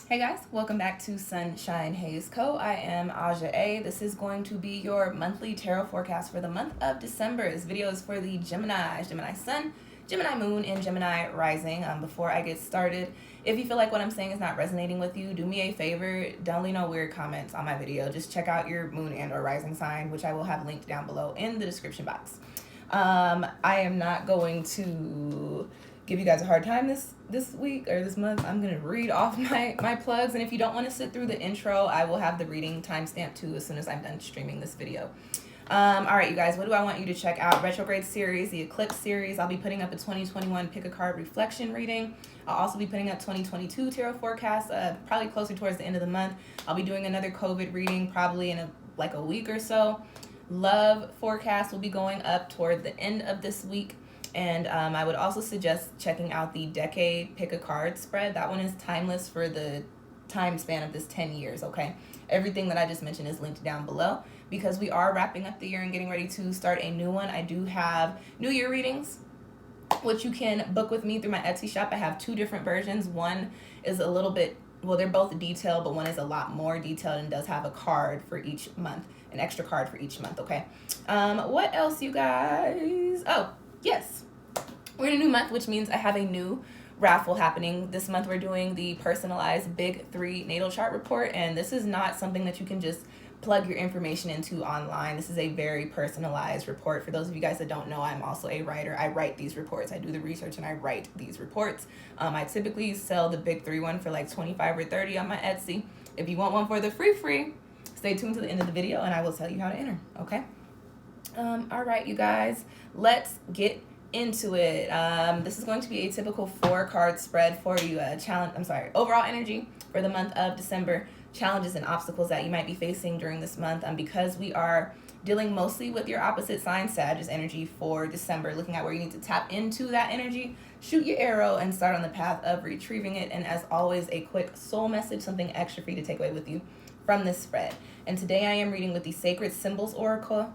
Hey guys, welcome back to SunshinehazeCo. I am Aja A. This is going to be your monthly tarot forecast for the month of December. This video is for the Gemini Sun, Gemini Moon, and Gemini Rising. Before I get started, if you feel like what I'm saying is not resonating with you, do me a favor, don't leave no weird comments on my video. Just check out your Moon and or Rising sign, which I will have linked down below in the description box. I am not going to give you guys a hard time this week or this month. I'm gonna read off my plugs, and if you don't want to sit through the intro, I will have the reading timestamp too as soon as I'm done streaming this video. All right, you guys, what do I want you to check out? Retrograde series, the eclipse series. I'll be putting up a 2021 pick a card reflection reading. I'll also be putting up 2022 tarot forecast probably closer towards the end of the month. I'll be doing another COVID reading probably in a week or so. Love forecast will be going up toward the end of this week. And I would also suggest checking out the decade pick a card spread. That one is timeless for the time span of this 10 years, okay? Everything that I just mentioned is linked down below because we are wrapping up the year and getting ready to start a new one. I do have New Year readings, which you can book with me through my Etsy shop. I have two different versions. One is a little bit, well, they're both detailed, but one is a lot more detailed and does have a card for each month, an extra card for each month, okay? What else, you guys? Oh, yes. We're in a new month, which means I have a new raffle happening. This month we're doing the personalized Big 3 natal chart report, and this is not something that you can just plug your information into online. This is a very personalized report. For those of you guys that don't know, I'm also a writer. I write these reports. I do the research and I write these reports. I typically sell the Big 3 one for like 25 or 30 on my Etsy. If you want one for the free, stay tuned to the end of the video and I will tell you how to enter, okay? All right, you guys, let's get into it. This is going to be a typical 4-card spread for you. Overall energy for the month of December, challenges and obstacles that you might be facing during this month. Because we are dealing mostly with your opposite sign, Sagittarius energy for December, looking at where you need to tap into that energy, shoot your arrow, and start on the path of retrieving it. And as always, a quick soul message, something extra for you to take away with you from this spread. And today I am reading with the Sacred Symbols Oracle.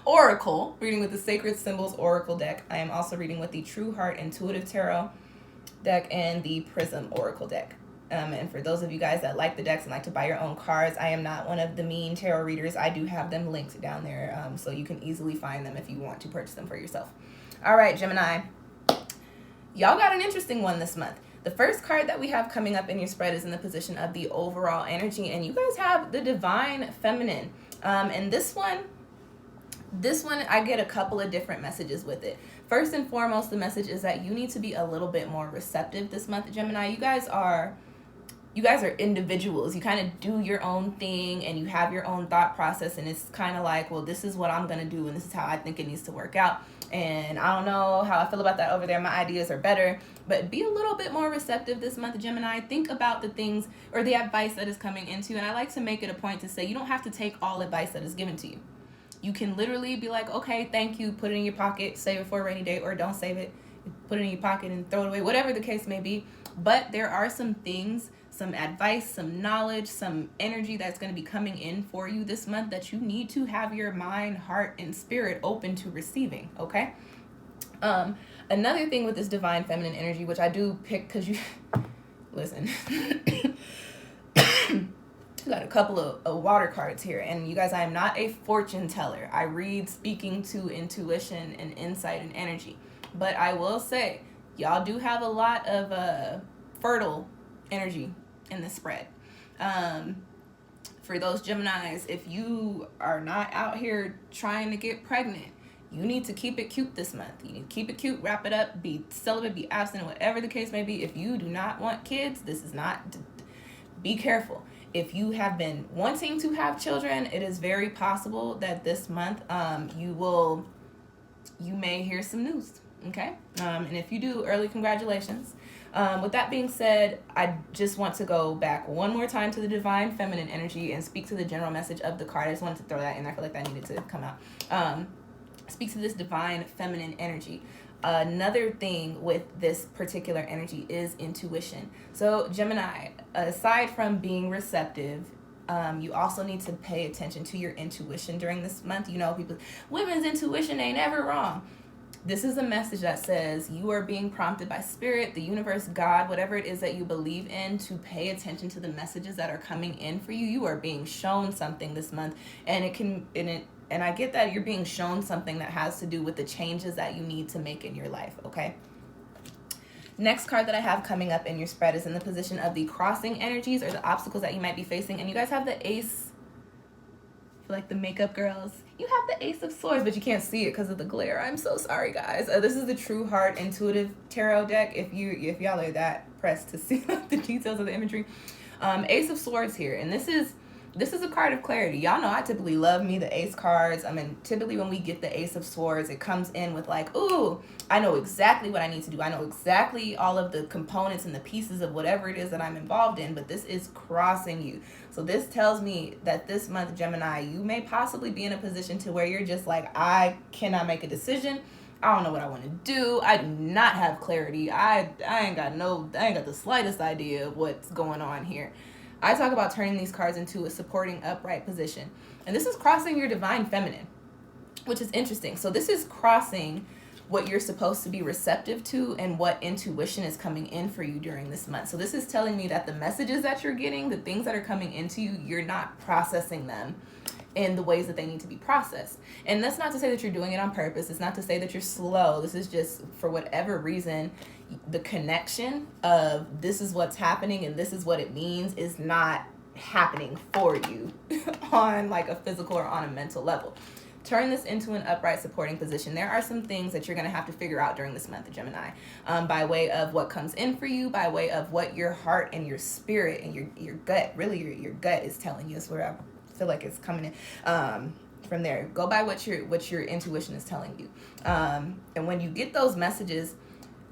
Oracle, reading with the Sacred Symbols Oracle deck. I am also reading with the True Heart Intuitive Tarot deck and the Prism Oracle deck. And for those of you guys that like the decks and like to buy your own cards, I am not one of the mean tarot readers. I do have them linked down there, so you can easily find them if you want to purchase them for yourself. All right, Gemini, y'all got an interesting one this month. The first card that we have coming up in your spread is in the position of the overall energy, and you guys have the Divine Feminine. And this one, I get a couple of different messages with it. First and foremost, the message is that you need to be a little bit more receptive this month, Gemini. You guys are individuals. You kind of do your own thing and you have your own thought process, and it's kind of like, well, this is what I'm going to do and this is how I think it needs to work out. And I don't know how I feel about that over there. My ideas are better, but be a little bit more receptive this month, Gemini. Think about the things or the advice that is coming into you. And I like to make it a point to say you don't have to take all advice that is given to you. You can literally be like, okay, thank you, put it in your pocket, save it for a rainy day, or don't save it, put it in your pocket and throw it away, whatever the case may be. But there are some things, some advice, some knowledge, some energy that's going to be coming in for you this month that you need to have your mind, heart, and spirit open to receiving, okay? Another thing with this Divine Feminine energy, which I do pick because you, listen, got a couple of water cards here, and you guys, I am not a fortune teller. I read speaking to intuition and insight and energy, but I will say y'all do have a lot of fertile energy in the spread. For those Geminis, if you are not out here trying to get pregnant, you need to keep it cute this month. You need to keep it cute, wrap it up, be celibate, be abstinent, whatever the case may be. If you do not want kids, this is not, be careful. If you have been wanting to have children, it is very possible that this month you may hear some news, okay? And if you do, early congratulations. With that being said, I just want to go back one more time to the Divine Feminine energy and speak to the general message of the card. I just wanted to throw that in. I feel like that needed to come out. Speak to this Divine Feminine energy. Another thing with this particular energy is intuition. So Gemini, aside from being receptive, you also need to pay attention to your intuition during this month. You know, people, women's intuition ain't ever wrong. This is a message that says you are being prompted by spirit, the universe, God, whatever it is that you believe in, to pay attention to the messages that are coming in for you. You are being shown something this month, and I get that you're being shown something that has to do with the changes that you need to make in your life, okay? Next card that I have coming up in your spread is in the position of the crossing energies, or the obstacles that you might be facing. And you guys have the Ace, for like the makeup girls. You have the Ace of Swords, but you can't see it because of the glare. I'm so sorry, guys. This is the True Heart Intuitive Tarot deck. If y'all are that pressed to see the details of the imagery, Ace of Swords here, and this is a card of clarity. Y'all know I typically love me the Ace cards. I mean, typically when we get the Ace of Swords, it comes in with like, ooh, I know exactly what I need to do. I know exactly all of the components and the pieces of whatever it is that I'm involved in, but this is crossing you. So this tells me that this month, Gemini, you may possibly be in a position to where you're just like, I cannot make a decision. I don't know what I want to do. I do not have clarity. I ain't got the slightest idea of what's going on here. I talk about turning these cards into a supporting upright position. And this is crossing your divine feminine, which is interesting. So this is crossing what you're supposed to be receptive to and what intuition is coming in for you during this month. So this is telling me that the messages that you're getting, the things that are coming into you, you're not processing them in the ways that they need to be processed. And that's not to say that you're doing it on purpose. It's not to say that you're slow. This is just, for whatever reason, the connection of this is what's happening and this is what it means is not happening for you on like a physical or on a mental level. Turn this into an upright supporting position. There are some things that you're going to have to figure out during this month, Gemini, by way of what comes in for you, by way of what your heart and your spirit and your gut, really your gut is telling you. Is where I feel like it's coming in. From there, go by what your intuition is telling you. And when you get those messages,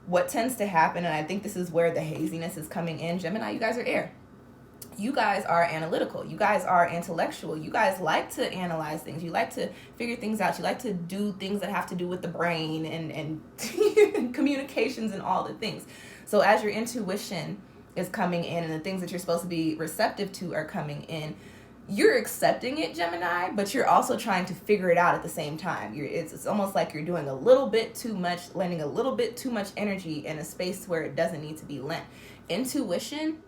what tends to happen, and I think this is where the haziness is coming in, Gemini, you guys are air. You guys are analytical. You guys are intellectual. You guys like to analyze things. You like to figure things out. You like to do things that have to do with the brain and communications and all the things. So as your intuition is coming in and the things that you're supposed to be receptive to are coming in, you're accepting it, Gemini, but you're also trying to figure it out at the same time. It's almost like you're doing a little bit too much, lending a little bit too much energy in a space where it doesn't need to be lent. Intuition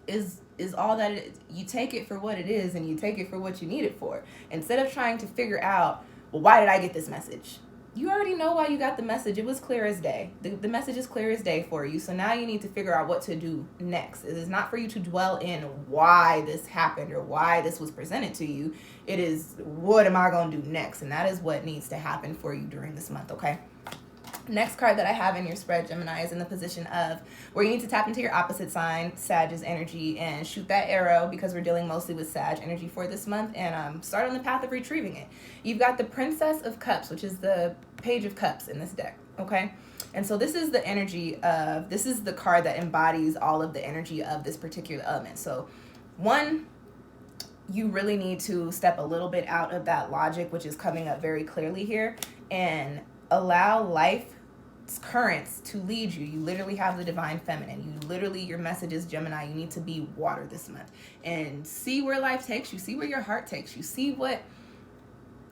is all that it is. You take it for what it is and you take it for what you need it for. Instead of trying to figure out, well, why did I get this message? You already know why you got the message. It was clear as day. The message is clear as day for you. So now you need to figure out what to do next. It is not for you to dwell in why this happened or why this was presented to you. It is, what am I going to do next? And that is what needs to happen for you during this month, okay? Next card that I have in your spread, Gemini, is in the position of where you need to tap into your opposite sign, Sag's energy, and shoot that arrow, because we're dealing mostly with Sag energy for this month, and start on the path of retrieving it. You've got the Princess of Cups, which is the Page of Cups in this deck, okay? And so this is the energy of, this is the card that embodies all of the energy of this particular element. So one, you really need to step a little bit out of that logic, which is coming up very clearly here, and allow life's currents to lead you. You literally have the divine feminine. You literally, your message is, Gemini, you need to be water this month and see where life takes you. See where your heart takes you. See where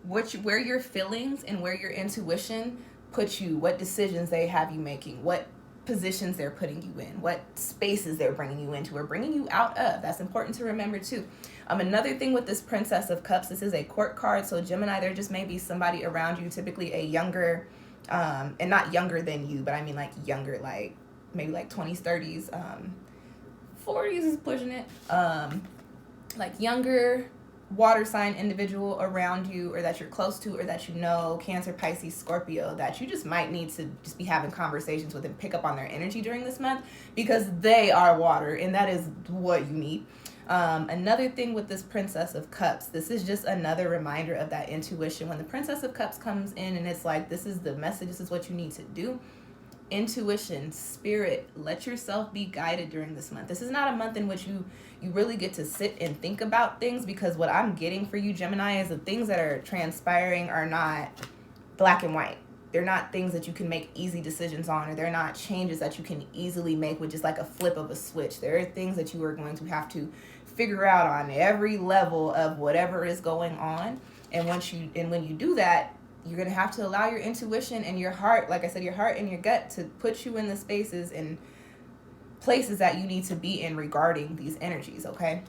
your feelings and where your intuition puts you, what decisions they have you making, what positions they're putting you in, what spaces they're bringing you into or bringing you out of. That's important to remember too. Another thing with this Princess of Cups, this is a court card. So Gemini, there just may be somebody around you, typically a younger, and not younger than you, but I mean like younger, like maybe like 20s, 30s, 40s is pushing it. Like younger water sign individual around you, or that you're close to, or that you know, Cancer, Pisces, Scorpio, that you just might need to just be having conversations with and pick up on their energy during this month, because they are water and that is what you need. Another thing with this Princess of Cups, this is just another reminder of that intuition. When the Princess of Cups comes in and it's like, this is the message, this is what you need to do. Intuition, spirit, let yourself be guided during this month. This is not a month in which you really get to sit and think about things, because what I'm getting for you, Gemini, is the things that are transpiring are not black and white. They're not things that you can make easy decisions on, or they're not changes that you can easily make with just like a flip of a switch. There are things that you are going to have to figure out on every level of whatever is going on. And when you do that, you're going to have to allow your intuition and your heart, like I said, your heart and your gut to put you in the spaces and places that you need to be in regarding these energies, okay?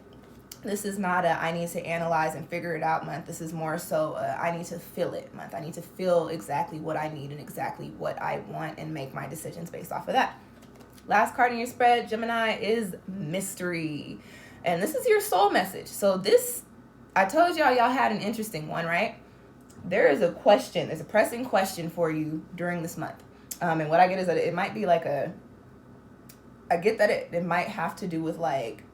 This is not a I need to analyze and figure it out month. This is more so I need to feel it month. I need to feel exactly what I need and exactly what I want and make my decisions based off of that. Last card in your spread, Gemini, is mystery. And this is your soul message. So this, I told y'all had an interesting one, right? There is a question, there's a pressing question for you during this month. And what I get is that it might be like I get that it might have to do with like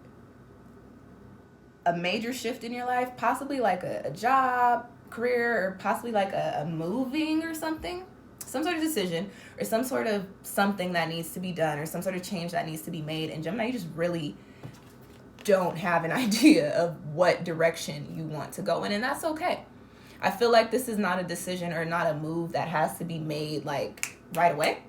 a major shift in your life, possibly like a job, career, or possibly like a moving or something. Some sort of decision or some sort of something that needs to be done or some sort of change that needs to be made. And Gemini, you just really don't have an idea of what direction you want to go in, and that's okay. I feel like this is not a decision or not a move that has to be made like right away.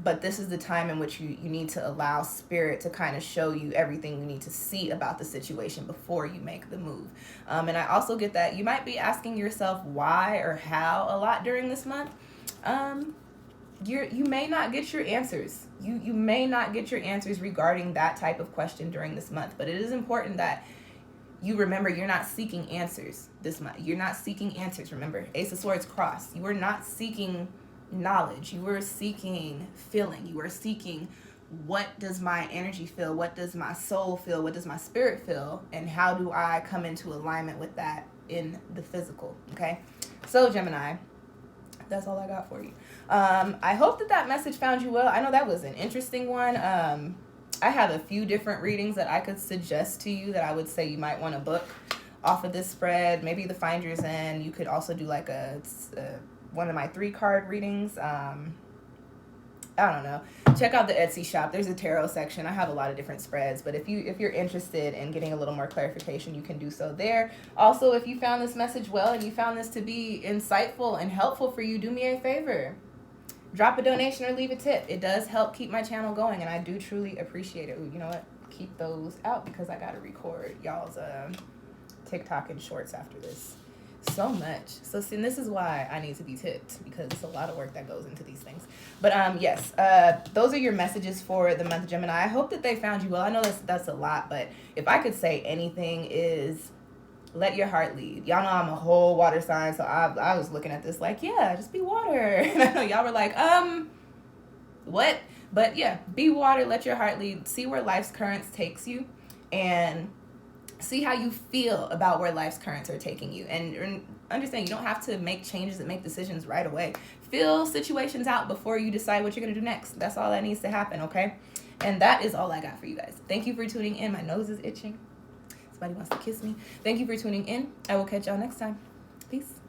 But this is the time in which you need to allow spirit to kind of show you everything you need to see about the situation before you make the move. And I also get that you might be asking yourself why or how a lot during this month. You may not get your answers. You may not get your answers regarding that type of question during this month, but it is important that you remember you're not seeking answers this month. You're not seeking answers. Remember, Ace of Swords cross. You are not seeking knowledge. You are seeking feeling. You are seeking what does my energy feel? What does my soul feel? What does my spirit feel? And how do I come into alignment with that in the physical? Okay. So Gemini, that's all I got for you. I hope that message found you well. I know that was an interesting one. I have a few different readings that I could suggest to you that I would say you might want to book off of this spread. Maybe the Finder's End. You could also do like one of my 3-card readings. I don't know. Check out the Etsy shop. There's a tarot section. I have a lot of different spreads, but if you're interested in getting a little more clarification, you can do so there. Also, if you found this message well and you found this to be insightful and helpful for you, do me a favor. Drop a donation or leave a tip. It does help keep my channel going, and I do truly appreciate it. Ooh, you know what? Keep those out because I got to record y'all's TikTok and shorts after this. So much. So see, and this is why I need to be tipped, because it's a lot of work that goes into these things. But yes, those are your messages for the month of Gemini. I hope that they found you well. I know that's a lot, but if I could say anything is let your heart lead. Y'all know I'm a whole water sign, so I was looking at this like, yeah, just be water. And I know y'all were like, what? But yeah, be water, let your heart lead. See where life's currents takes you, and see how you feel about where life's currents are taking you. And understand you don't have to make changes and make decisions right away. Feel situations out before you decide what you're going to do next. That's all that needs to happen, okay? And that is all I got for you guys. Thank you for tuning in. My nose is itching. Somebody wants to kiss me. Thank you for tuning in. I will catch y'all next time. Peace.